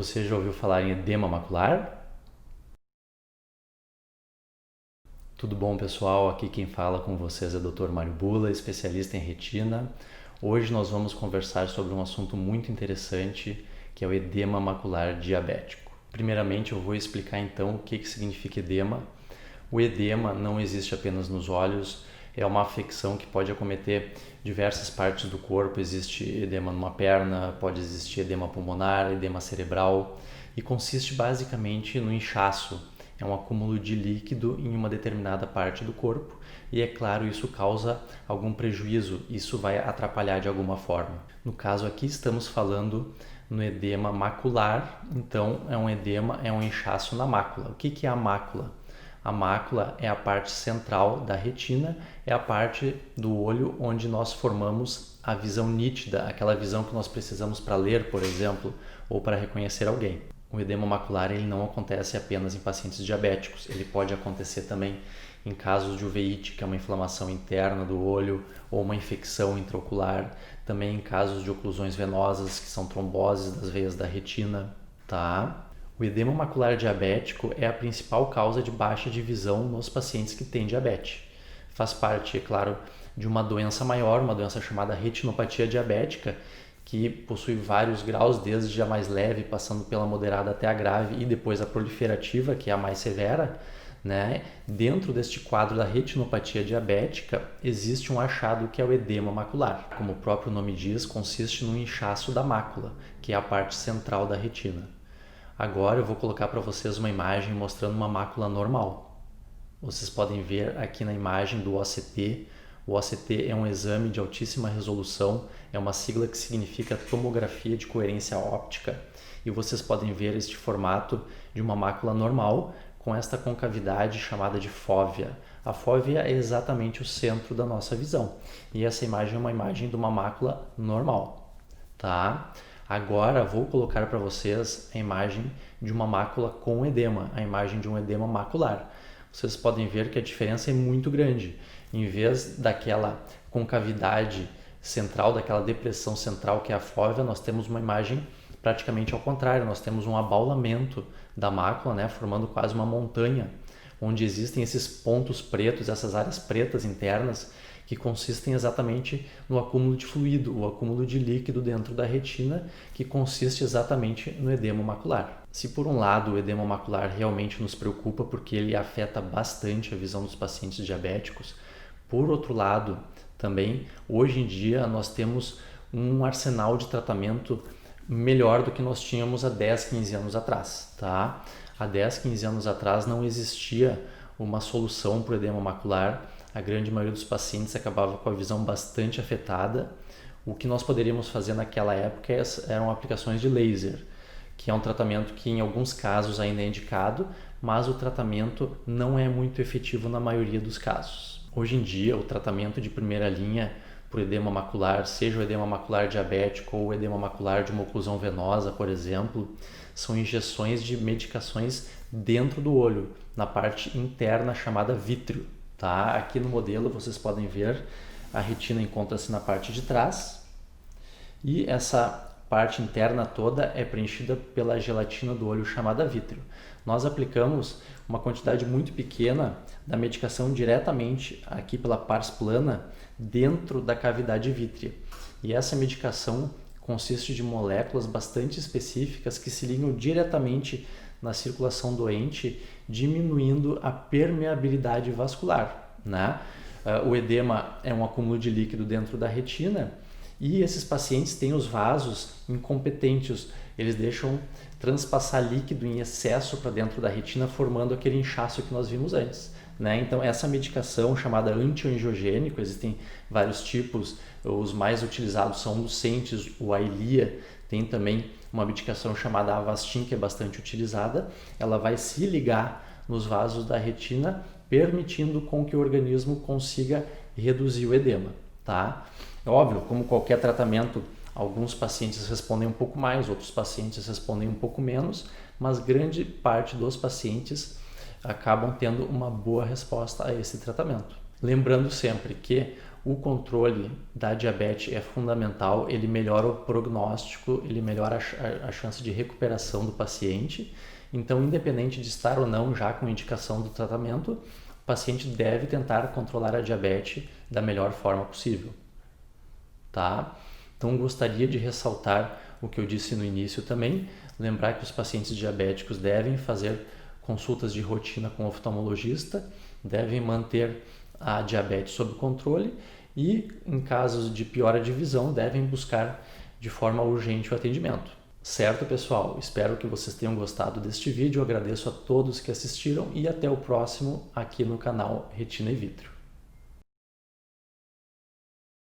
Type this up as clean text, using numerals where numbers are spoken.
Você já ouviu falar em edema macular? Tudo bom, pessoal? Aqui quem fala com vocês é o Dr. Mário Bula, especialista em retina. Hoje nós vamos conversar sobre um assunto muito interessante, que é o edema macular diabético. Primeiramente, eu vou explicar então o que significa edema. O edema não existe apenas nos olhos, é uma afecção que pode acometer diversas partes do corpo. Existe edema numa perna, pode existir edema pulmonar, edema cerebral, e consiste basicamente no inchaço. É um acúmulo de líquido em uma determinada parte do corpo e, é claro, isso causa algum prejuízo, isso vai atrapalhar de alguma forma. No caso aqui estamos falando no edema macular, então é um edema, é um inchaço na mácula. O que é a mácula? A mácula é a parte central da retina, é a parte do olho onde nós formamos a visão nítida, aquela visão que nós precisamos para ler, por exemplo, ou para reconhecer alguém. O edema macular ele não acontece apenas em pacientes diabéticos, ele pode acontecer também em casos de uveíte, que é uma inflamação interna do olho, ou uma infecção intraocular, também em casos de oclusões venosas, que são tromboses das veias da retina, tá? O edema macular diabético é a principal causa de baixa de visão nos pacientes que têm diabetes. Faz parte, é claro, de uma doença maior, uma doença chamada retinopatia diabética, que possui vários graus, desde a mais leve, passando pela moderada até a grave, e depois a proliferativa, que é a mais severa, né? Dentro deste quadro da retinopatia diabética, existe um achado que é o edema macular. Como o próprio nome diz, consiste no inchaço da mácula, que é a parte central da retina. Agora eu vou colocar para vocês uma imagem mostrando uma mácula normal. Vocês podem ver aqui na imagem do OCT. O OCT é um exame de altíssima resolução, é uma sigla que significa tomografia de coerência óptica, e vocês podem ver este formato de uma mácula normal com esta concavidade chamada de fóvea. A fóvea é exatamente o centro da nossa visão, e essa imagem é uma imagem de uma mácula normal, tá? Agora vou colocar para vocês a imagem de uma mácula com edema, a imagem de um edema macular. Vocês podem ver que a diferença é muito grande. Em vez daquela concavidade central, daquela depressão central que é a fóvea, nós temos uma imagem praticamente ao contrário. Nós temos um abaulamento da mácula, né, formando quase uma montanha, onde existem esses pontos pretos, essas áreas pretas internas, que consistem exatamente no acúmulo de fluido, o acúmulo de líquido dentro da retina, que consiste exatamente no edema macular. Se por um lado o edema macular realmente nos preocupa porque ele afeta bastante a visão dos pacientes diabéticos, por outro lado também, hoje em dia nós temos um arsenal de tratamento melhor do que nós tínhamos há 10, 15 anos atrás, tá? Há 10, 15 anos atrás não existia uma solução para o edema macular. A grande maioria dos pacientes acabava com a visão bastante afetada. O que nós poderíamos fazer naquela época eram aplicações de laser, que é um tratamento que em alguns casos ainda é indicado, mas o tratamento não é muito efetivo na maioria dos casos. Hoje em dia, o tratamento de primeira linha para o edema macular, seja o edema macular diabético ou o edema macular de uma oclusão venosa, por exemplo, são injeções de medicações dentro do olho, na parte interna chamada vítreo. Tá? Aqui no modelo vocês podem ver a retina encontra-se na parte de trás e essa parte interna toda é preenchida pela gelatina do olho chamada vítreo. Nós aplicamos uma quantidade muito pequena da medicação diretamente aqui pela pars plana dentro da cavidade vítrea. E essa medicação consiste de moléculas bastante específicas que se ligam diretamente na circulação doente, diminuindo a permeabilidade vascular, né? O edema é um acúmulo de líquido dentro da retina e esses pacientes têm os vasos incompetentes, eles deixam transpassar líquido em excesso para dentro da retina, formando aquele inchaço que nós vimos antes, né? Então essa medicação chamada antiangiogênico, existem vários tipos, os mais utilizados são o Lucentis, o Eylea, tem também uma medicação chamada Avastin, que é bastante utilizada. Ela vai se ligar nos vasos da retina, permitindo com que o organismo consiga reduzir o edema, tá? É óbvio, como qualquer tratamento, alguns pacientes respondem um pouco mais, outros pacientes respondem um pouco menos, mas grande parte dos pacientes acabam tendo uma boa resposta a esse tratamento. Lembrando sempre que o controle da diabetes é fundamental, ele melhora o prognóstico, ele melhora a chance de recuperação do paciente. Então, independente de estar ou não já com indicação do tratamento, o paciente deve tentar controlar a diabetes da melhor forma possível, tá? Então, gostaria de ressaltar o que eu disse no início também, lembrar que os pacientes diabéticos devem fazer consultas de rotina com o oftalmologista, devem manter a diabetes sob controle e, em casos de piora de visão, devem buscar de forma urgente o atendimento. Certo, pessoal? Espero que vocês tenham gostado deste vídeo. Eu agradeço a todos que assistiram e até o próximo aqui no canal Retina e Vitro.